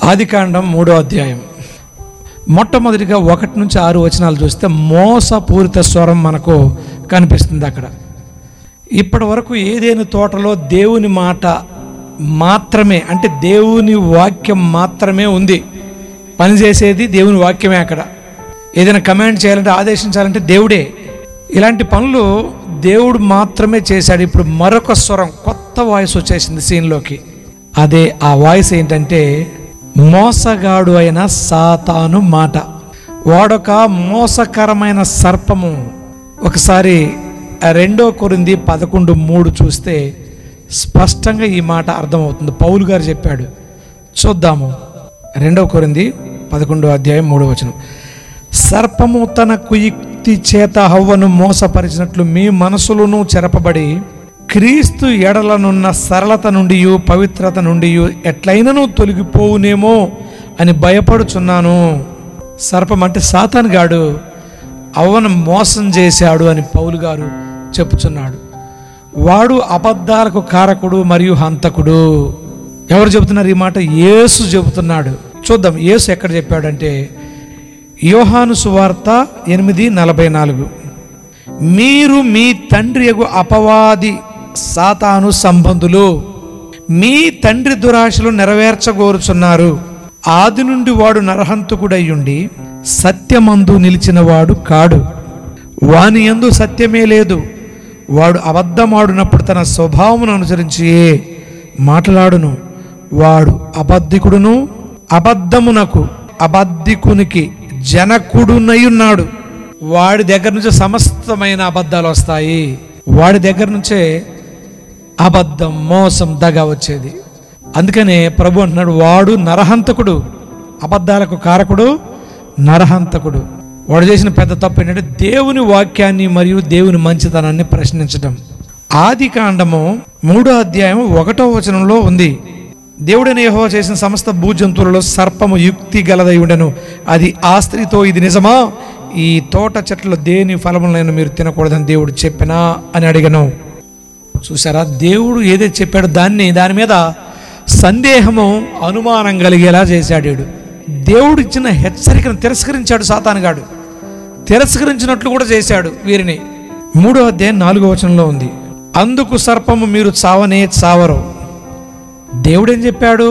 ఆదికాండం 3వ అధ్యాయం మొట్టమొదటిగా 1 నుంచి 6 వచనాలు చూస్తే మోసపూరిత స్వరం మనకు కనిపిస్తుంది. అక్కడ ఇప్పటి వరకు ఏదైనా తోటలో దేవుని మాట మాత్రమే, అంటే దేవుని వాక్యం మాత్రమే ఉంది. పనిచేసేది దేవుని వాక్యమే. అక్కడ ఏదైనా కమాండ్ చేయాలంటే, ఆదేశించాలంటే దేవుడే. ఇలాంటి పనులు దేవుడు మాత్రమే చేశాడు. ఇప్పుడు మరొక స్వరం, కొత్త వాయిస్ వచ్చేసింది సీన్లోకి. అదే ఆ వాయిస్ ఏంటంటే మోసగాడు అయిన సాతాను మాట. వాడొక మోసకరమైన సర్పము. ఒకసారి 2 కొరింథీ 11:3 చూస్తే స్పష్టంగా ఈ మాట అర్థమవుతుంది. పౌలు గారు చెప్పాడు, చూద్దాము. 2 కొరింథీ 11:3 సర్పము తన కుయుక్తి చేత హవ్వను మోసపరిచినట్లు మీ మనసులను చెరపబడి క్రీస్తు ఎడలనున్న సరళత నుండి పవిత్రత నుండి ఎట్లయినను తొలగిపోవునేమో అని భయపడుచున్నాను. సర్పం అంటే సాతాను గాడు అవ్వను మోసం చేశాడు అని పౌలు గారు చెప్పుచున్నాడు. వాడు అబద్ధాలకు కారకుడు మరియు హంతకుడు. ఎవరు చెబుతున్నారు ఈ మాట? యేసు చెబుతున్నాడు. చూద్దాం యేసు ఎక్కడ చెప్పాడంటే యోహాను సువార్త 8:44 మీరు మీ తండ్రి యగు అపవాది సాతాను సంబంధులు, మీ తండ్రి దురాశలు నెరవేర్చగోరుచున్నారు. ఆది నుండి వాడు నరహంతకుడయ్యుండి సత్యమందు నిలిచిన వాడు కాడు, వాని యందు సత్యమే లేదు. వాడు అబద్ధమాడునప్పుడు తన స్వభావమును అనుసరించి మాట్లాడును. వాడు అబద్ధికుడును అబద్ధికునికి జనకుడునయ్యున్నాడు. వాడి దగ్గర నుంచి సమస్తమైన అబద్ధాలు వస్తాయి. వాడి దగ్గర నుంచే అబద్ధం, మోసం, దగ వచ్చేది. అందుకనే ప్రభు అంటున్నాడు, వాడు నరహంతకుడు, అబద్ధాలకు కారకుడు, నరహంతకుడు. వాడు చేసిన పెద్ద తప్పు ఏంటంటే దేవుని వాక్యాన్ని మరియు దేవుని మంచితనాన్ని ప్రశ్నించడం. ఆదికాండము 3వ అధ్యాయం 1వ వచనంలో ఉంది, దేవుడైన యెహోవా చేసిన సమస్త భూజంతువులలో సర్పము యుక్తి గలదై ఉండెను. అది ఆ స్త్రీతో, ఇది నిజమా? ఈ తోట చెట్లలో దేని ఫలములైనా మీరు తినకూడదని దేవుడు చెప్పినా అని అడిగను. చూసారా, దేవుడు ఏదైతే చెప్పాడో దాని మీద సందేహము, అనుమానం కలిగేలా చేశాడు. దేవుడు ఇచ్చిన హెచ్చరికను తిరస్కరించాడు సాతానుగాడు. తిరస్కరించినట్లు కూడా చేశాడు వీరిని. 3వ అధ్యాయం 4వ వచనంలో ఉంది, అందుకు సర్పము మీరు చావనే చావరు. దేవుడేం చెప్పాడు?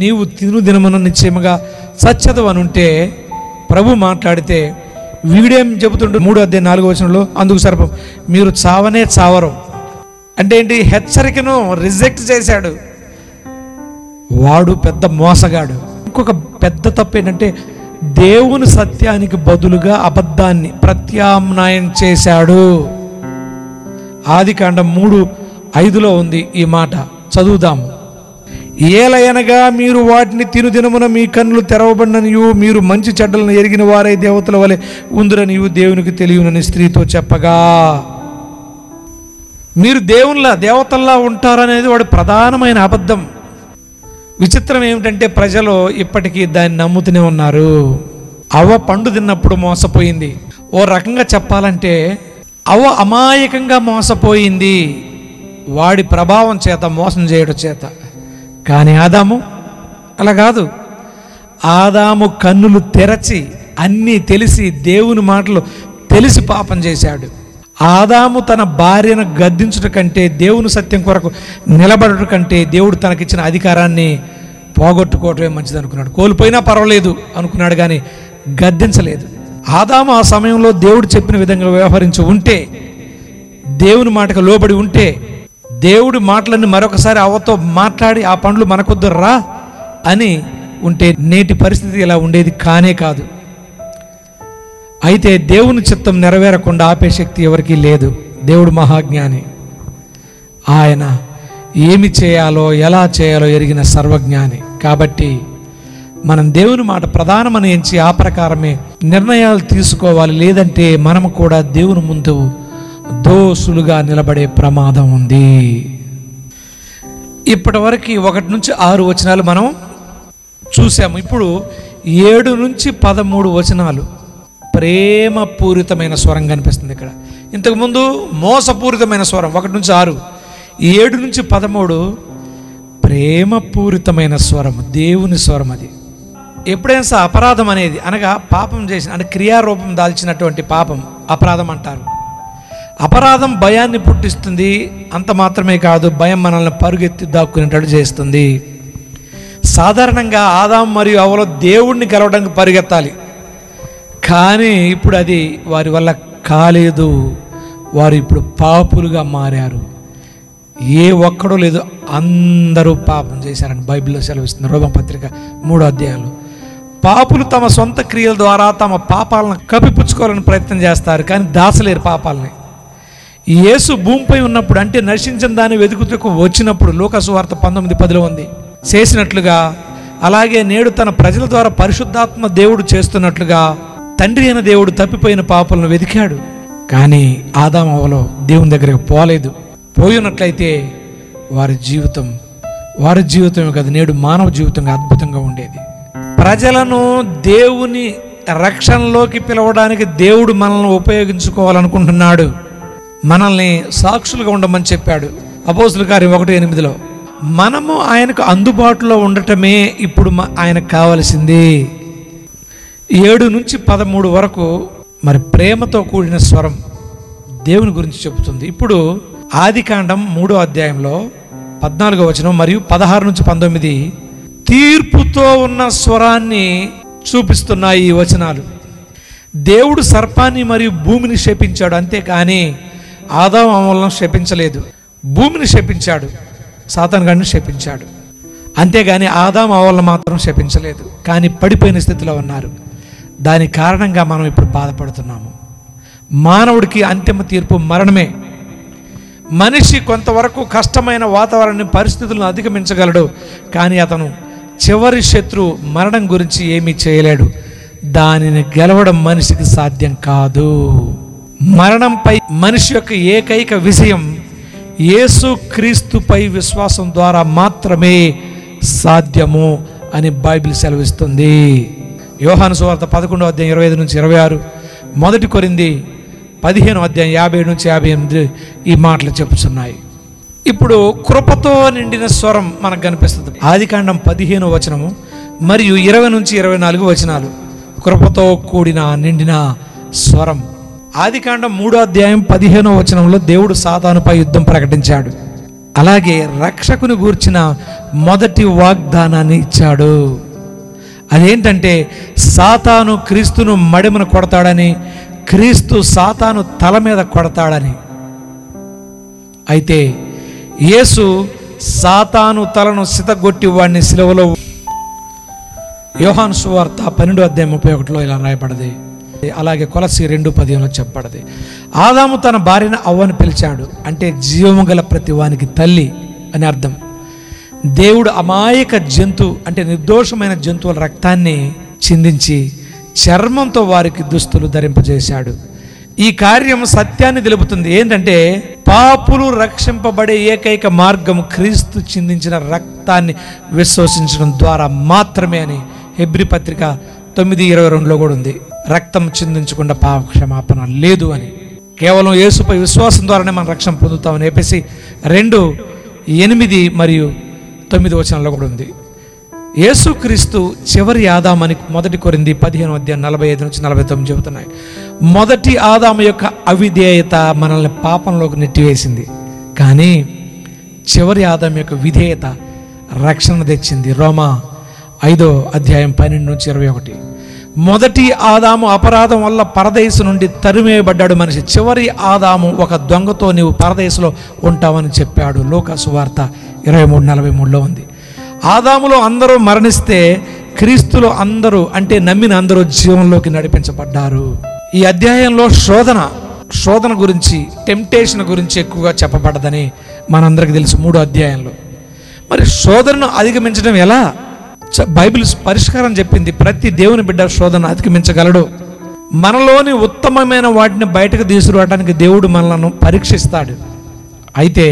నీవు తినుదినమున నిశ్చయముగా సత్యత అని ఉంటే ప్రభు మాట్లాడితే వీడేం చెబుతుండే 3వ అధ్యాయం 4వ వచనంలో, అందుకు సర్పం మీరు చావనే చావరు అంటే ఏంటి? హెచ్చరికను రిజెక్ట్ చేశాడు. వాడు పెద్ద మోసగాడు. ఇంకొక పెద్ద తప్పు ఏంటంటే దేవుని సత్యానికి బదులుగా అబద్ధాన్ని ప్రత్యామ్నాయం చేశాడు. ఆదికాండం 3:5 ఉంది ఈ మాట, చదువుదాము. ఏలయనగా మీరు వాటిని తినుదినమున మీ కన్నులు తెరవబడిననియు మీరు మంచి చెడ్డలను ఎరిగిన వారై దేవతల వలె ఉందురనియు దేవునికి తెలియనని స్త్రీతో చెప్పగా. మీరు దేవతల్లా ఉంటారనేది వాడి ప్రధానమైన అబద్ధం. విచిత్రం ఏమిటంటే ప్రజలు ఇప్పటికీ దాన్ని నమ్ముతూనే ఉన్నారు. అవ్వ పండు తిన్నప్పుడు మోసపోయింది. ఓ రకంగా చెప్పాలంటే అవ్వ అమాయకంగా మోసపోయింది వాడి ప్రభావం చేత, మోసం చేయడం చేత. కానీ ఆదాము అలా కాదు. ఆదాము కన్నులు తెరచి అన్నీ తెలిసి దేవుని మాటలు తెలిసి పాపం చేశాడు. ఆదాము తన భార్యను గద్దించుట కంటే, దేవుని సత్యం కొరకు నిలబడట కంటే దేవుడు తనకిచ్చిన అధికారాన్ని పోగొట్టుకోవటమే మంచిది అనుకున్నాడు. కోల్పోయినా పర్వాలేదు అనుకున్నాడు, కానీ గద్దించలేదు. ఆదాము ఆ సమయంలో దేవుడు చెప్పిన విధంగా వ్యవహరించి ఉంటే, దేవుని మాటకు లోబడి ఉంటే, దేవుడి మాటలన్నీ మరొకసారి అవ్వతో మాట్లాడి ఆ పండ్లు మనకొద్దు రా అని ఉంటే నేటి పరిస్థితి ఇలా ఉండేది కానే కాదు. అయితే దేవుని చిత్తం నెరవేరకుండా ఆపే శక్తి ఎవరికీ లేదు. దేవుడు మహాజ్ఞాని. ఆయన ఏమి చేయాలో, ఎలా చేయాలో ఎరిగిన సర్వజ్ఞాని. కాబట్టి మనం దేవుని మాట ప్రధానమని ఎంచి ఆ ప్రకారమే నిర్ణయాలు తీసుకోవాలి. లేదంటే మనము కూడా దేవుని ముందు దోషులుగా నిలబడే ప్రమాదం ఉంది. ఇప్పటి వరకు 1 నుంచి 6 వచనాలు మనం చూసాము. ఇప్పుడు 7 నుంచి 13 వచనాలు ప్రేమపూరితమైన స్వరం కనిపిస్తుంది ఇక్కడ. ఇంతకుముందు మోసపూరితమైన స్వరం 1 నుంచి 6. 7 నుంచి 13 ప్రేమపూరితమైన స్వరం, దేవుని స్వరం అది. ఎప్పుడైనా అపరాధం అనేది అనగా పాపం చేసిన అంటే క్రియారూపం దాల్చినటువంటి పాపం అపరాధం అంటారు. అపరాధం భయాన్ని పుట్టిస్తుంది. అంత మాత్రమే కాదు, భయం మనల్ని పరుగెత్తి దాక్కునేటట్టు చేస్తుంది. సాధారణంగా ఆదాము మరియు హవ్వలు దేవుణ్ణి కలవడానికి పరిగెత్తాలి, కానీ ఇప్పుడు అది వారి వల్ల కాలేదు. వారు ఇప్పుడు పాపులుగా మారారు. ఏ ఒక్కడూ లేదు, అందరూ పాపం చేశారని బైబిల్లో సెలవిస్తుంది. రోమపత్రిక 3వ అధ్యాయంలో పాపులు తమ సొంత క్రియల ద్వారా తమ పాపాలను కప్పిపుచ్చుకోవాలని ప్రయత్నం చేస్తారు, కానీ దాచలేరు పాపాలని. యేసు భూమిపై ఉన్నప్పుడు అంటే నశించిన దాన్ని వెతుకుతూ వచ్చినప్పుడు లూకా సువార్త 19:10 ఉంది, చేసినట్లుగా అలాగే నేడు తన ప్రజల ద్వారా పరిశుద్ధాత్మ దేవుడు చేస్తున్నట్లుగా తండ్రి అయిన దేవుడు తప్పిపోయిన పాపులను వెతికాడు. కానీ ఆదాము హవ్వలు దేవుని దగ్గరికి పోలేదు. పోయినట్లయితే వారి జీవితమే కదా నేడు మానవ జీవితంగా అద్భుతంగా ఉండేది. ప్రజలను దేవుని రక్షణలోకి పిలవడానికి దేవుడు మనల్ని ఉపయోగించుకోవాలనుకుంటున్నాడు. మనల్ని సాక్షులుగా ఉండమని చెప్పాడు అపోస్తలుల కార్యం 1:8. మనము ఆయనకు అందుబాటులో ఉండటమే ఇప్పుడు ఆయనకు కావలసింది. 7 నుంచి 13 వరకు మరి ప్రేమతో కూడిన స్వరం దేవుని గురించి చెబుతుంది. ఇప్పుడు ఆదికాండం 3వ అధ్యాయంలో 14వ వచనం మరియు 16 నుంచి 19 తీర్పుతో ఉన్న స్వరాన్ని చూపిస్తున్నాయి ఈ వచనాలు. దేవుడు సర్పాన్ని మరియు భూమిని శపించాడు, అంతేకాని ఆదాము హవ్వలను శపించలేదు. భూమిని శపించాడు, సాతాను గాడిని శపించాడు, అంతేగాని ఆదాము హవ్వలను మాత్రం శపించలేదు. కానీ పడిపోయిన స్థితిలో ఉన్నారు. దాని కారణంగా మనం ఇప్పుడు బాధపడుతున్నాము. మానవుడికి అంతిమ తీర్పు మరణమే. మనిషి కొంతవరకు కష్టమైన వాతావరణ పరిస్థితులను అధిగమించగలడు, కానీ అతను చివరి శత్రువు మరణం గురించి ఏమీ చేయలేడు. దానిని గెలవడం మనిషికి సాధ్యం కాదు. మరణంపై మనిషి యొక్క ఏకైక విజయం యేసు క్రీస్తుపై విశ్వాసం ద్వారా మాత్రమే సాధ్యము అని బైబిల్ సెలవిస్తుంది. యోహాను సువార్త 11వ అధ్యాయం 25 నుంచి 26, 1 కొరింథీ 15వ అధ్యాయం 57 నుంచి 58 ఈ మాటలు చెప్పుచున్నాయి. ఇప్పుడు కృపతో నిండిన స్వరం మనకు కనిపిస్తుంది. ఆదికాండం 15వ వచనము మరియు 20 నుంచి 24 వచనాలు కృపతో కూడిన నిండిన స్వరం. ఆదికాండం 3వ అధ్యాయం 15వ వచనంలో దేవుడు సాతానుపై యుద్ధం ప్రకటించాడు. అలాగే రక్షకుని గూర్చిన మొదటి వాగ్దానాన్ని ఇచ్చాడు. అదేంటంటే సాతాను క్రీస్తును మడిమను కొడతాడని, క్రీస్తు సాతాను తల మీద కొడతాడని. అయితే యేసు సాతాను తలను సితగొట్టి వాడిని సిలువలో యోహాను సువార్త 12వ అధ్యాయం 31లో ఇలా రాయబడింది. అలాగే కొలస్సీ 2:15లో చెప్పబడింది. ఆదాము తన భార్యను అవ్వను పిలిచాడు, అంటే జీవము గల ప్రతి వానికి తల్లి అని అర్థం. దేవుడు అమాయక జంతువు అంటే నిర్దోషమైన జంతువుల రక్తాన్ని చిందించి చర్మంతో వారికి దుస్తులు ధరింపజేశాడు. ఈ కార్యం సత్యాన్ని తెలుపుతుంది. ఏంటంటే పాపులు రక్షింపబడే ఏకైక మార్గం క్రీస్తు చిందించిన రక్తాన్ని విశ్వసించడం ద్వారా మాత్రమే అని హెబ్రీ పత్రిక 9:22లో కూడా ఉంది. రక్తం చిందించకుండా పాప క్షమాపణ లేదు అని. కేవలం యేసుపై విశ్వాసం ద్వారానే మనం రక్షణ పొందుతామని ఎఫెసీ 2:8 మరియు 9 వచనాల్లో కూడా ఉంది. యేసుక్రీస్తు చివరి ఆదాము అని 1 కొరింథీ 15వ అధ్యాయం 45 నుంచి 49 చెబుతున్నాయి. మొదటి ఆదాము యొక్క అవిధేయత మనల్ని పాపంలోకి నెట్టివేసింది, కానీ చివరి ఆదాము యొక్క విధేయత రక్షణ తెచ్చింది. రోమా 5వ అధ్యాయం 12 నుంచి 21. మొదటి ఆదాము అపరాధం వల్ల పరదేశు నుండి తరిమేయబడ్డాడు మనిషి. చివరి ఆదాము ఒక దొంగతో నీవు పరదేశులో ఉంటావని చెప్పాడు. లూకా సువార్త 23:43లో ఉంది. ఆదాములో అందరూ మరణిస్తే క్రీస్తులో అందరూ అంటే నమ్మిన అందరూ జీవంలోకి నడిపించబడ్డారు. ఈ అధ్యాయంలో శోధన గురించి, టెంప్టేషన్ గురించి ఎక్కువగా చెప్పబడ్డదని మనందరికీ తెలుసు 3వ అధ్యాయంలో. మరి శోధనను అధిగమించడం ఎలా? బైబిల్ పరిష్కారం చెప్పింది. ప్రతి దేవుని బిడ్డ శోధన అధిగమించగలడు. మనలోని ఉత్తమమైన వాటిని బయటకు తీసుకురావడానికి దేవుడు మనలను పరీక్షిస్తాడు. అయితే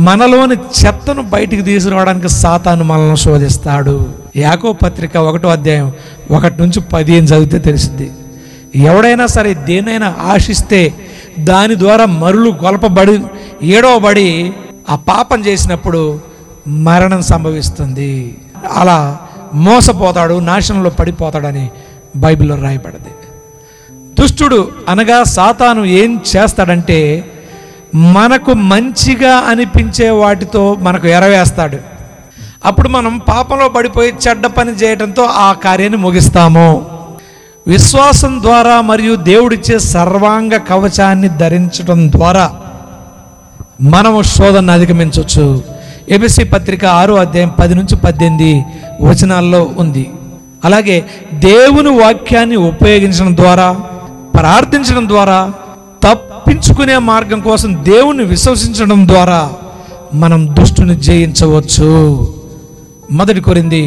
మనలోని చెత్తను బయటికి తీసుకురావడానికి సాతాను మనల్ని శోధిస్తాడు. యాకోబు పత్రిక 1వ అధ్యాయం 1 నుంచి 15 చదివితే తెలుస్తుంది. ఎవడైనా సరే దేనైనా ఆశిస్తే దాని ద్వారా మరులు గొలపబడి ఏడవబడి ఆ పాపం చేసినప్పుడు మరణం సంభవిస్తుంది. అలా మోసపోతాడు, నాశనంలో పడిపోతాడని బైబిల్లో రాయబడింది. దుష్టుడు అనగా సాతాను ఏం చేస్తాడంటే మనకు మంచిగా అనిపించే వాటితో మనకు ఎరవేస్తాడు. అప్పుడు మనం పాపంలో పడిపోయి చెడ్డ పని చేయడంతో ఆ కార్యాన్ని ముగిస్తాము. విశ్వాసం ద్వారా మరియు దేవుడిచ్చే సర్వాంగ కవచాన్ని ధరించడం ద్వారా మనము శోధనను అధిగమించవచ్చు. ఎఫెసీ పత్రిక 6వ అధ్యాయం 10 నుంచి 18 వచనాల్లో ఉంది. అలాగే దేవుని వాక్యాన్ని ఉపయోగించడం ద్వారా, ప్రార్థించడం ద్వారా, తప్పించుకునే మార్గం కోసం దేవుణ్ణి విశ్వసించడం ద్వారా మనం దుష్టుని జయించవచ్చు. 1 కొరింథీ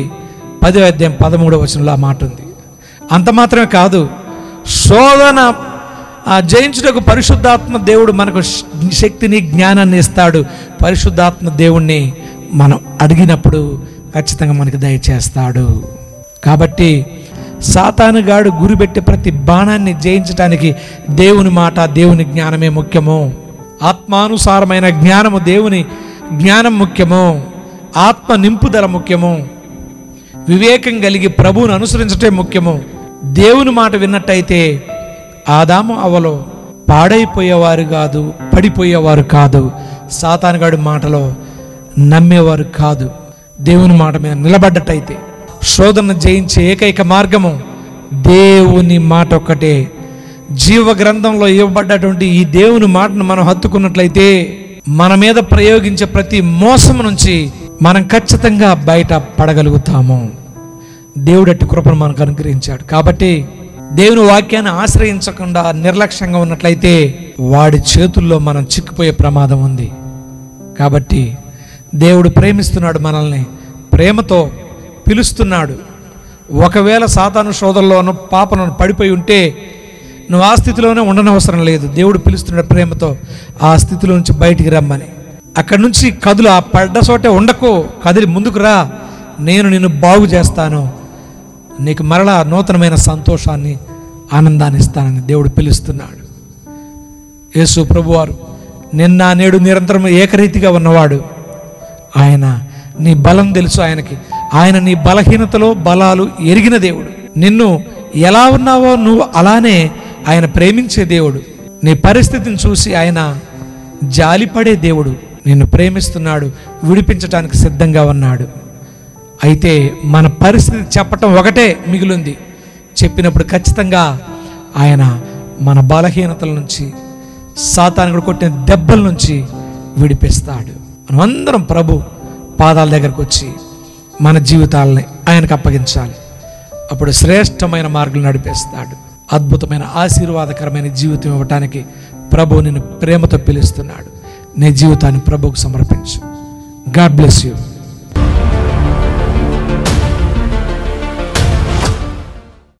10వ అధ్యాయం 13వ వచనంలో ఆ మాట ఉంది. అంత మాత్రమే కాదు, శోధన జయించుటకు పరిశుద్ధాత్మ దేవుడు మనకు శక్తిని, జ్ఞానాన్ని ఇస్తాడు. పరిశుద్ధాత్మ దేవుణ్ణి మనం అడిగినప్పుడు ఖచ్చితంగా మనకి దయచేస్తాడు. కాబట్టి సాతానుగాడు గురిపెట్టే ప్రతి బాణాన్ని జయించడానికి దేవుని మాట, దేవుని జ్ఞానమే ముఖ్యము. ఆత్మానుసారమైన జ్ఞానము, దేవుని జ్ఞానం ముఖ్యము. ఆత్మ నింపుదల ముఖ్యము. వివేకం కలిగి ప్రభువును అనుసరించటే ముఖ్యము. దేవుని మాట విన్నట్టయితే ఆదాము అవ్వలో పాడైపోయేవారు కాదు, పడిపోయేవారు కాదు, సాతానుగాడి మాటలో నమ్మేవారు కాదు. దేవుని మాట మీద నిలబడ్డట్టయితే శోధన జయించే ఏకైక మార్గము దేవుని మాట ఒక్కటే. జీవ గ్రంథంలో ఇవ్వబడ్డటువంటి ఈ దేవుని మాటను మనం హత్తుకున్నట్లయితే మన మీద ప్రయోగించే ప్రతి మోసం నుంచి మనం ఖచ్చితంగా బయట పడగలుగుతాము. దేవుడట్టి కృపను మనకు అనుగ్రహించాడు. కాబట్టి దేవుని వాక్యాన్ని ఆశ్రయించకుండా నిర్లక్ష్యంగా ఉన్నట్లయితే వాడి చేతుల్లో మనం చిక్కిపోయే ప్రమాదం ఉంది. కాబట్టి దేవుడు ప్రేమిస్తున్నాడు, మనల్ని ప్రేమతో పిలుస్తున్నాడు. ఒకవేళ సాతాను శోధనలోనూ పాపను పడిపోయి ఉంటే నువ్వు ఆ స్థితిలోనే ఉండనవసరం లేదు. దేవుడు పిలుస్తున్నాడు ప్రేమతో, ఆ స్థితిలో నుంచి బయటికి రమ్మని. అక్కడి నుంచి కదులు, ఆ పడ్డ చోటే ఉండకు, కదిలి ముందుకు రా, నేను నిన్ను బాగు చేస్తాను, నీకు మరలా నూతనమైన సంతోషాన్ని, ఆనందాన్ని ఇస్తానని దేవుడు పిలుస్తున్నాడు. యేసు ప్రభువారు నిన్న నేడు నిరంతరం ఏకరీతిగా ఉన్నవాడు. ఆయన నీ బలం తెలుసు ఆయనకి. ఆయన నీ బలహీనతలో బలాలు ఎరిగిన దేవుడు. నిన్ను ఎలా ఉన్నావో నువ్వు అలానే ఆయన ప్రేమించే దేవుడు. నీ పరిస్థితిని చూసి ఆయన జాలిపడే దేవుడు. నిన్ను ప్రేమిస్తున్నాడు, విడిపించడానికి సిద్ధంగా ఉన్నాడు. అయితే మన పరిస్థితి చెప్పటం ఒకటే మిగిలింది. చెప్పినప్పుడు ఖచ్చితంగా ఆయన మన బలహీనతల నుంచి, సాతానుడు కొట్టిన దెబ్బల నుంచి విడిపిస్తాడు. మనమందరం ప్రభు పాదాల దగ్గరకు వచ్చి మన జీవితాలని ఆయనకు అప్పగించాలి. అప్పుడు శ్రేష్టమైన మార్గం నడిపిస్తాడు. అద్భుతమైన ఆశీర్వాదకరమైన జీవితం ఇవ్వటానికి ప్రభు నిన్ను ప్రేమతో పిలుస్తున్నాడు. నీ జీవితాన్ని ప్రభువుకు సమర్పించు. God bless you.